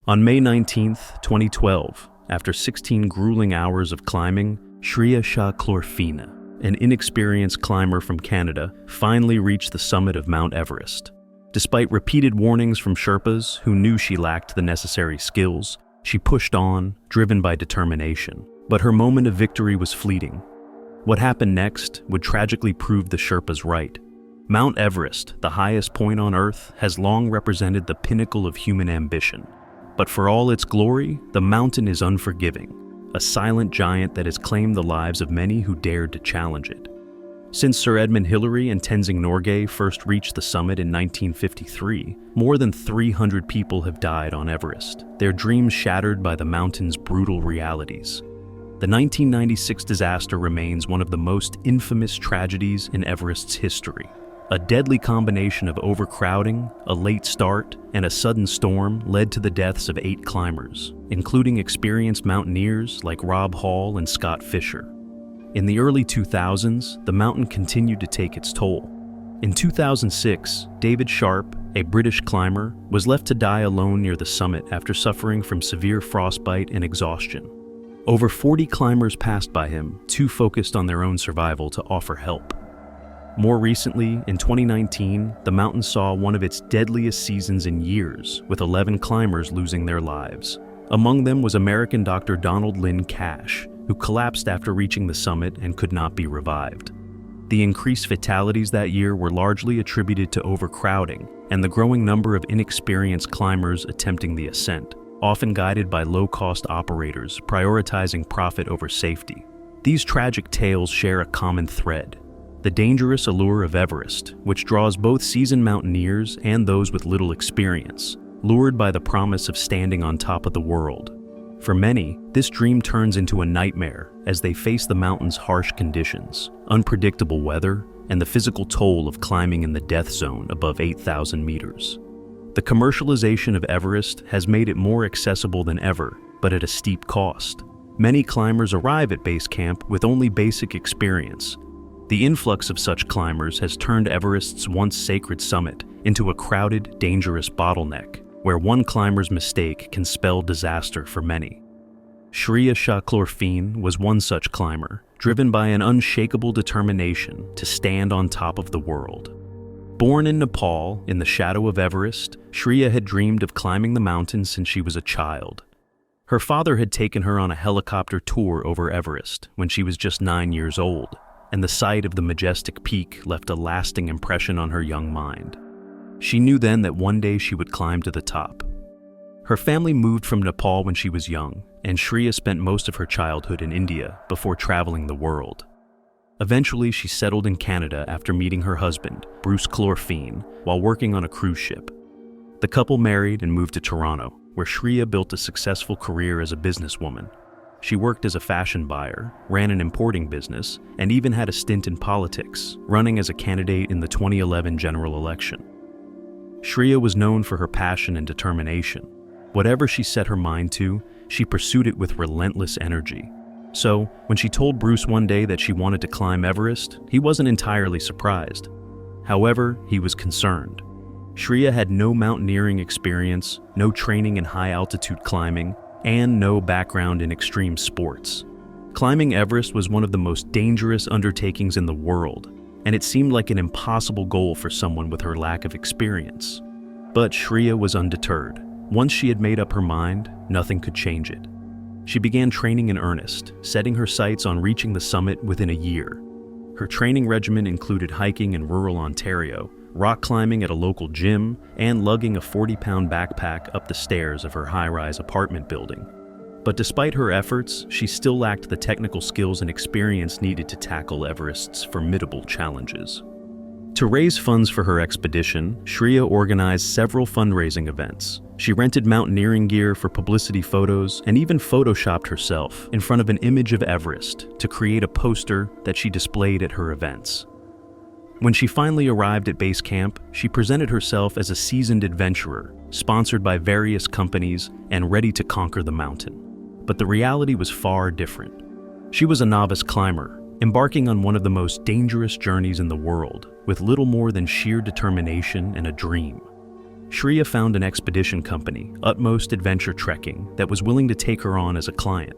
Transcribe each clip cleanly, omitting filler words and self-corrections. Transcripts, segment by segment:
On May 19, 2012, after 16 grueling hours of climbing, Shriya Shah-Klorfine, an inexperienced climber from Canada, finally reached the summit of Mount Everest. Despite repeated warnings from Sherpas who knew she lacked the necessary skills, she pushed on, driven by determination. But her moment of victory was fleeting. What happened next would tragically prove the Sherpas right. Mount Everest, the highest point on Earth, has long represented the pinnacle of human ambition. But for all its glory, the mountain is unforgiving, a silent giant that has claimed the lives of many who dared to challenge it. Since Sir Edmund Hillary and Tenzing Norgay first reached the summit in 1953, more than 300 people have died on Everest, their dreams shattered by the mountain's brutal realities. The 1996 disaster remains one of the most infamous tragedies in Everest's history. A deadly combination of overcrowding, a late start, and a sudden storm led to the deaths of 8 climbers, including experienced mountaineers like Rob Hall and Scott Fisher. In the early 2000s, the mountain continued to take its toll. In 2006, David Sharp, a British climber, was left to die alone near the summit after suffering from severe frostbite and exhaustion. Over 40 climbers passed by him, too focused on their own survival to offer help. More recently, in 2019, the mountain saw one of its deadliest seasons in years, with 11 climbers losing their lives. Among them was American Dr. Donald Lynn Cash, who collapsed after reaching the summit and could not be revived. The increased fatalities that year were largely attributed to overcrowding and the growing number of inexperienced climbers attempting the ascent, often guided by low-cost operators prioritizing profit over safety. These tragic tales share a common thread: the dangerous allure of Everest, which draws both seasoned mountaineers and those with little experience, lured by the promise of standing on top of the world. For many, this dream turns into a nightmare as they face the mountain's harsh conditions, unpredictable weather, and the physical toll of climbing in the death zone above 8,000 meters. The commercialization of Everest has made it more accessible than ever, but at a steep cost. Many climbers arrive at base camp with only basic experience. The influx of such climbers has turned Everest's once sacred summit into a crowded, dangerous bottleneck, where one climber's mistake can spell disaster for many. Shriya Shah-Klorfine was one such climber, driven by an unshakable determination to stand on top of the world. Born in Nepal, in the shadow of Everest, Shriya had dreamed of climbing the mountain since she was a child. Her father had taken her on a helicopter tour over Everest when she was just 9 years old, and the sight of the majestic peak left a lasting impression on her young mind. She knew then that one day she would climb to the top. Her family moved from Nepal when she was young, and Shriya spent most of her childhood in India before traveling the world. Eventually, she settled in Canada after meeting her husband, Bruce Klorfine, while working on a cruise ship. The couple married and moved to Toronto, where Shriya built a successful career as a businesswoman. She worked as a fashion buyer, ran an importing business, and even had a stint in politics, running as a candidate in the 2011 general election. Shriya was known for her passion and determination. Whatever she set her mind to, she pursued it with relentless energy. So, when she told Bruce one day that she wanted to climb Everest, he wasn't entirely surprised. However, he was concerned. Shriya had no mountaineering experience, no training in high-altitude climbing, and no background in extreme sports. Climbing Everest was one of the most dangerous undertakings in the world, and it seemed like an impossible goal for someone with her lack of experience. But Shriya was undeterred. Once she had made up her mind, nothing could change it. She began training in earnest, setting her sights on reaching the summit within a year. Her training regimen included hiking in rural Ontario, rock climbing at a local gym, and lugging a 40-pound backpack up the stairs of her high-rise apartment building. But despite her efforts, she still lacked the technical skills and experience needed to tackle Everest's formidable challenges. To raise funds for her expedition, Shriya organized several fundraising events. She rented mountaineering gear for publicity photos and even photoshopped herself in front of an image of Everest to create a poster that she displayed at her events. When she finally arrived at base camp, she presented herself as a seasoned adventurer, sponsored by various companies and ready to conquer the mountain. But the reality was far different. She was a novice climber, embarking on one of the most dangerous journeys in the world, with little more than sheer determination and a dream. Shriya found an expedition company, Utmost Adventure Trekking, that was willing to take her on as a client.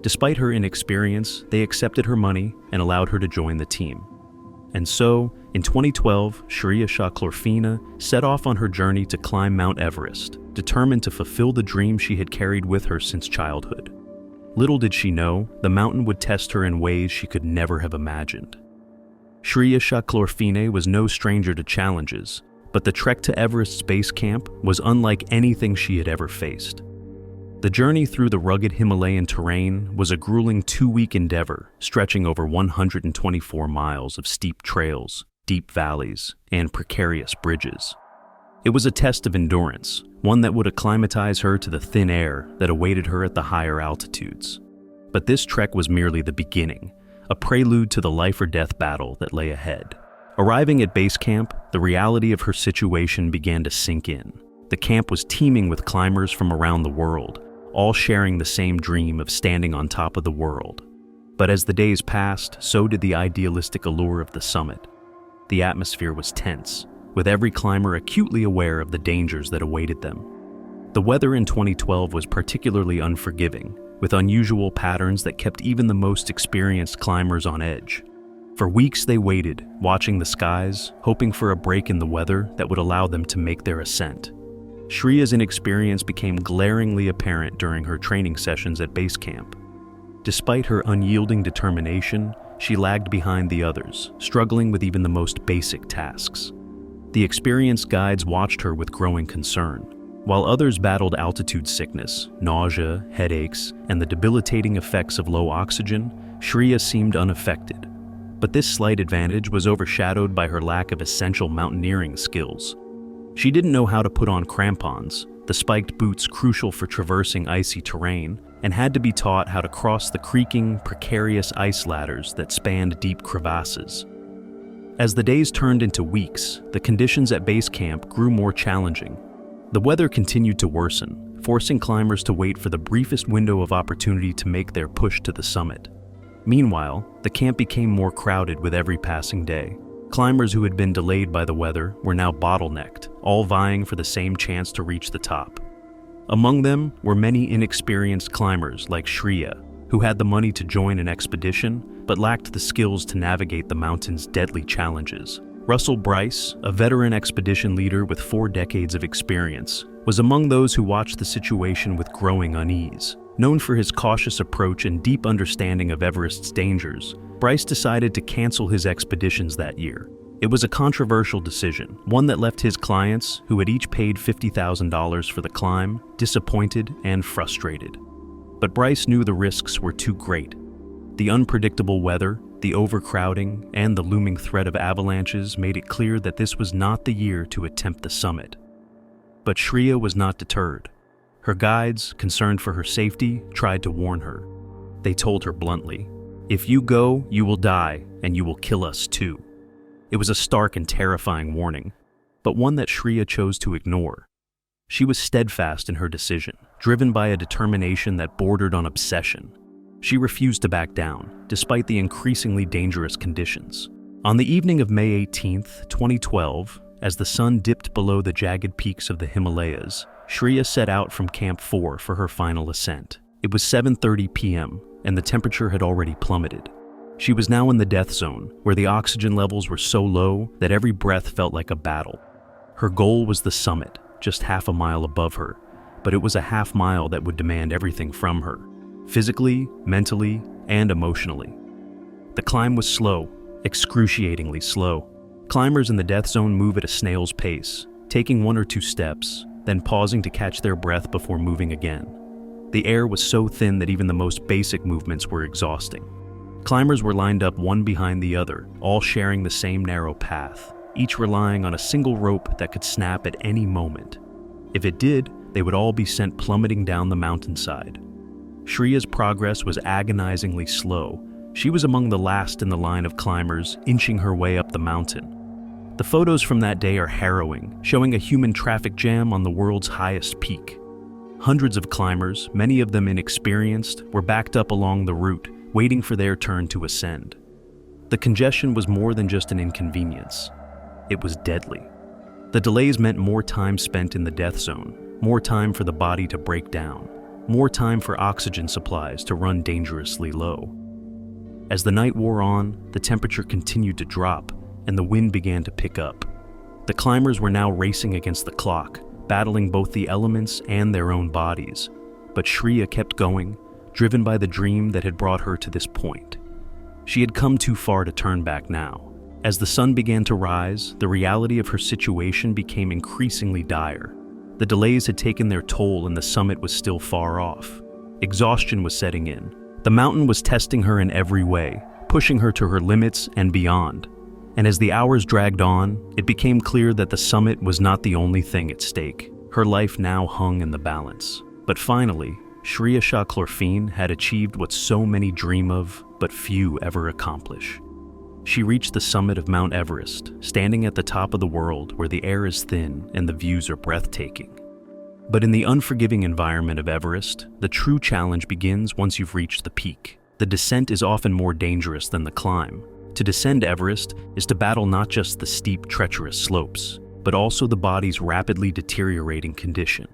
Despite her inexperience, they accepted her money and allowed her to join the team. And so, in 2012, Shriya Shah-Klorfine set off on her journey to climb Mount Everest, determined to fulfill the dream she had carried with her since childhood. Little did she know, the mountain would test her in ways she could never have imagined. Shriya Shah-Klorfine was no stranger to challenges, but the trek to Everest's base camp was unlike anything she had ever faced. The journey through the rugged Himalayan terrain was a grueling 2-week endeavor, stretching over 124 miles of steep trails, deep valleys, and precarious bridges. It was a test of endurance, one that would acclimatize her to the thin air that awaited her at the higher altitudes. But this trek was merely the beginning, a prelude to the life-or-death battle that lay ahead. Arriving at base camp, the reality of her situation began to sink in. The camp was teeming with climbers from around the world, all sharing the same dream of standing on top of the world. But as the days passed, so did the idealistic allure of the summit. The atmosphere was tense, with every climber acutely aware of the dangers that awaited them. The weather in 2012 was particularly unforgiving, with unusual patterns that kept even the most experienced climbers on edge. For weeks they waited, watching the skies, hoping for a break in the weather that would allow them to make their ascent. Shriya's inexperience became glaringly apparent during her training sessions at base camp. Despite her unyielding determination, she lagged behind the others, struggling with even the most basic tasks. The experienced guides watched her with growing concern. While others battled altitude sickness, nausea, headaches, and the debilitating effects of low oxygen, Shriya seemed unaffected. But this slight advantage was overshadowed by her lack of essential mountaineering skills. She didn't know how to put on crampons, the spiked boots crucial for traversing icy terrain, and had to be taught how to cross the creaking, precarious ice ladders that spanned deep crevasses. As the days turned into weeks, the conditions at base camp grew more challenging. The weather continued to worsen, forcing climbers to wait for the briefest window of opportunity to make their push to the summit. Meanwhile, the camp became more crowded with every passing day. Climbers who had been delayed by the weather were now bottlenecked, all vying for the same chance to reach the top. Among them were many inexperienced climbers like Shriya, who had the money to join an expedition but lacked the skills to navigate the mountain's deadly challenges. Russell Bryce, a veteran expedition leader with 4 decades of experience, was among those who watched the situation with growing unease. Known for his cautious approach and deep understanding of Everest's dangers, Bryce decided to cancel his expeditions that year. It was a controversial decision, one that left his clients, who had each paid $50,000 for the climb, disappointed and frustrated. But Bryce knew the risks were too great. The unpredictable weather, the overcrowding, and the looming threat of avalanches made it clear that this was not the year to attempt the summit. But Shriya was not deterred. Her guides, concerned for her safety, tried to warn her. They told her bluntly, "If you go, you will die, and you will kill us too." It was a stark and terrifying warning, but one that Shriya chose to ignore. She was steadfast in her decision, driven by a determination that bordered on obsession. She refused to back down, despite the increasingly dangerous conditions. On the evening of May 18, 2012, as the sun dipped below the jagged peaks of the Himalayas, Shriya set out from Camp 4 for her final ascent. It was 7:30 p.m., and the temperature had already plummeted. She was now in the death zone, where the oxygen levels were so low that every breath felt like a battle. Her goal was the summit, just half a mile above her, but it was a half mile that would demand everything from her, physically, mentally, and emotionally. The climb was slow, excruciatingly slow. Climbers in the death zone move at a snail's pace, taking 1 or 2 steps, then pausing to catch their breath before moving again. The air was so thin that even the most basic movements were exhausting. Climbers were lined up one behind the other, all sharing the same narrow path, each relying on a single rope that could snap at any moment. If it did, they would all be sent plummeting down the mountainside. Shriya's progress was agonizingly slow. She was among the last in the line of climbers, inching her way up the mountain. The photos from that day are harrowing, showing a human traffic jam on the world's highest peak. Hundreds of climbers, many of them inexperienced, were backed up along the route, waiting for their turn to ascend. The congestion was more than just an inconvenience. It was deadly. The delays meant more time spent in the death zone, more time for the body to break down, more time for oxygen supplies to run dangerously low. As the night wore on, the temperature continued to drop, and the wind began to pick up. The climbers were now racing against the clock, battling both the elements and their own bodies. But Shriya kept going, driven by the dream that had brought her to this point. She had come too far to turn back now. As the sun began to rise, the reality of her situation became increasingly dire. The delays had taken their toll and the summit was still far off. Exhaustion was setting in. The mountain was testing her in every way, pushing her to her limits and beyond. And as the hours dragged on, it became clear that the summit was not the only thing at stake. Her life now hung in the balance. But finally, Shriya Shah-Klorfine had achieved what so many dream of, but few ever accomplish. She reached the summit of Mount Everest, standing at the top of the world where the air is thin and the views are breathtaking. But in the unforgiving environment of Everest, the true challenge begins once you've reached the peak. The descent is often more dangerous than the climb. To descend Everest is to battle not just the steep, treacherous slopes, but also the body's rapidly deteriorating condition.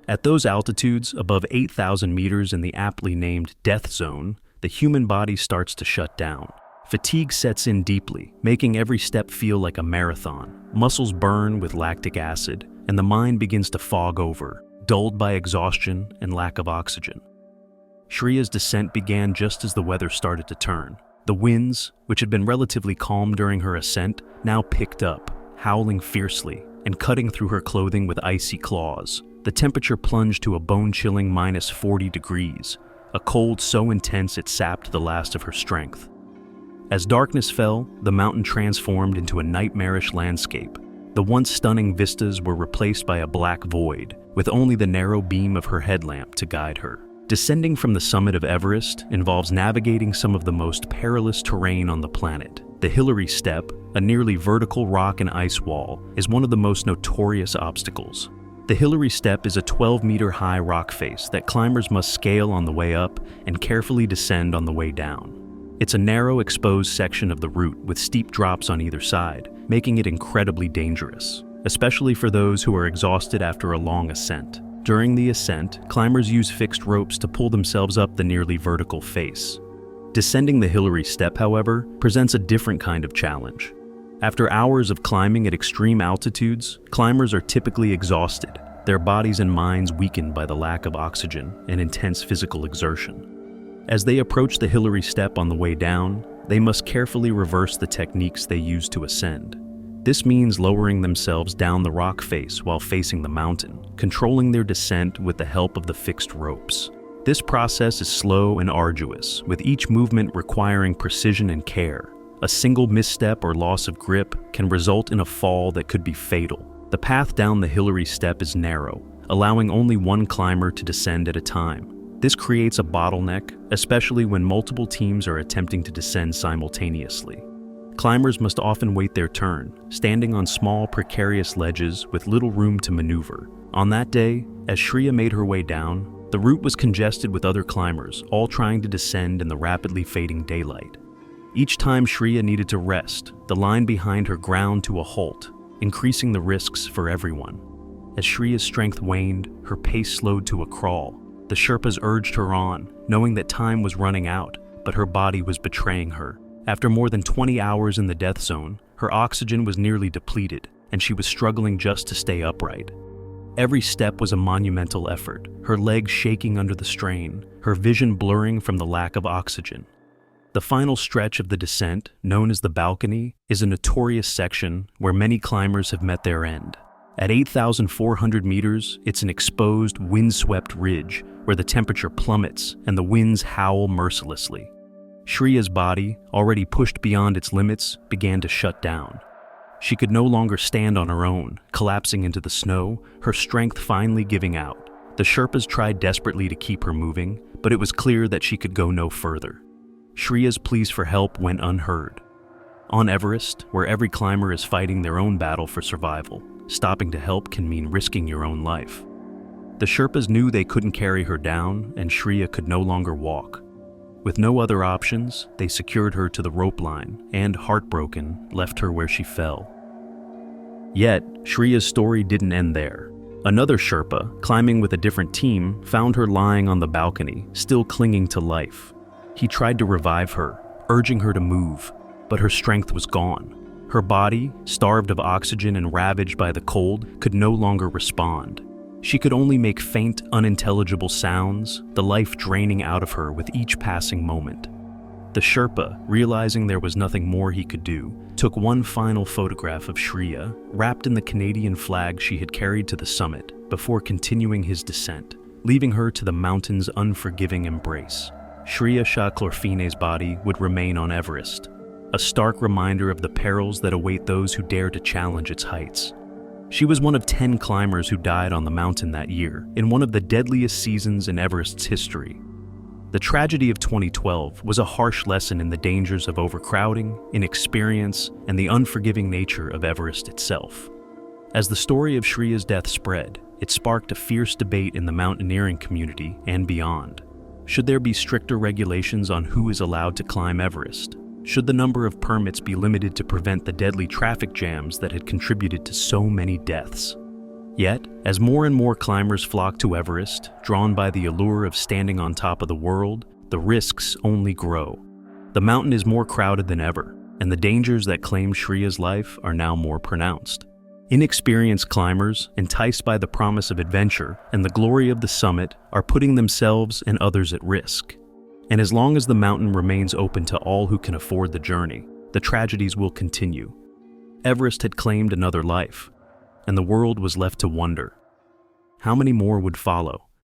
At those altitudes, above 8,000 meters in the aptly named death zone, the human body starts to shut down. Fatigue sets in deeply, making every step feel like a marathon. Muscles burn with lactic acid, and the mind begins to fog over, dulled by exhaustion and lack of oxygen. Shriya's descent began just as the weather started to turn. The winds, which had been relatively calm during her ascent, now picked up, howling fiercely and cutting through her clothing with icy claws. The temperature plunged to a bone-chilling -40 degrees, a cold so intense it sapped the last of her strength. As darkness fell, the mountain transformed into a nightmarish landscape. The once stunning vistas were replaced by a black void, with only the narrow beam of her headlamp to guide her. Descending from the summit of Everest involves navigating some of the most perilous terrain on the planet. The Hillary Step, a nearly vertical rock and ice wall, is one of the most notorious obstacles. The Hillary Step is a 12-meter-high rock face that climbers must scale on the way up and carefully descend on the way down. It's a narrow, exposed section of the route with steep drops on either side, making it incredibly dangerous, especially for those who are exhausted after a long ascent. During the ascent, climbers use fixed ropes to pull themselves up the nearly vertical face. Descending the Hillary Step, however, presents a different kind of challenge. After hours of climbing at extreme altitudes, climbers are typically exhausted, their bodies and minds weakened by the lack of oxygen and intense physical exertion. As they approach the Hillary Step on the way down, they must carefully reverse the techniques they use to ascend. This means lowering themselves down the rock face while facing the mountain, controlling their descent with the help of the fixed ropes. This process is slow and arduous, with each movement requiring precision and care. A single misstep or loss of grip can result in a fall that could be fatal. The path down the Hillary Step is narrow, allowing only one climber to descend at a time. This creates a bottleneck, especially when multiple teams are attempting to descend simultaneously. Climbers must often wait their turn, standing on small, precarious ledges with little room to maneuver. On that day, as Shriya made her way down, the route was congested with other climbers, all trying to descend in the rapidly fading daylight. Each time Shriya needed to rest, the line behind her ground to a halt, increasing the risks for everyone. As Shriya's strength waned, her pace slowed to a crawl. The Sherpas urged her on, knowing that time was running out, but her body was betraying her. After more than 20 hours in the death zone, her oxygen was nearly depleted, and she was struggling just to stay upright. Every step was a monumental effort, her legs shaking under the strain, her vision blurring from the lack of oxygen. The final stretch of the descent, known as the balcony, is a notorious section where many climbers have met their end. At 8,400 meters, it's an exposed, windswept ridge where the temperature plummets and the winds howl mercilessly. Shriya's body, already pushed beyond its limits, began to shut down. She could no longer stand on her own, collapsing into the snow, her strength finally giving out. The Sherpas tried desperately to keep her moving, but it was clear that she could go no further. Shriya's pleas for help went unheard. On Everest, where every climber is fighting their own battle for survival, stopping to help can mean risking your own life. The Sherpas knew they couldn't carry her down, and Shriya could no longer walk. With no other options, they secured her to the rope line and, heartbroken, left her where she fell. Yet, Shriya's story didn't end there. Another Sherpa, climbing with a different team, found her lying on the balcony, still clinging to life. He tried to revive her, urging her to move, but her strength was gone. Her body, starved of oxygen and ravaged by the cold, could no longer respond. She could only make faint, unintelligible sounds, the life draining out of her with each passing moment. The Sherpa, realizing there was nothing more he could do, took one final photograph of Shriya, wrapped in the Canadian flag she had carried to the summit, before continuing his descent, leaving her to the mountain's unforgiving embrace. Shriya Shah-Klorfine's body would remain on Everest, a stark reminder of the perils that await those who dare to challenge its heights. She was one of 10 climbers who died on the mountain that year, in one of the deadliest seasons in Everest's history. The tragedy of 2012 was a harsh lesson in the dangers of overcrowding, inexperience, and the unforgiving nature of Everest itself. As the story of Shriya's death spread, it sparked a fierce debate in the mountaineering community and beyond. Should there be stricter regulations on who is allowed to climb Everest? Should the number of permits be limited to prevent the deadly traffic jams that had contributed to so many deaths? Yet, as more and more climbers flock to Everest, drawn by the allure of standing on top of the world, the risks only grow. The mountain is more crowded than ever, and the dangers that claimed Shriya's life are now more pronounced. Inexperienced climbers, enticed by the promise of adventure and the glory of the summit, are putting themselves and others at risk. And as long as the mountain remains open to all who can afford the journey, the tragedies will continue. Everest had claimed another life, and the world was left to wonder, how many more would follow?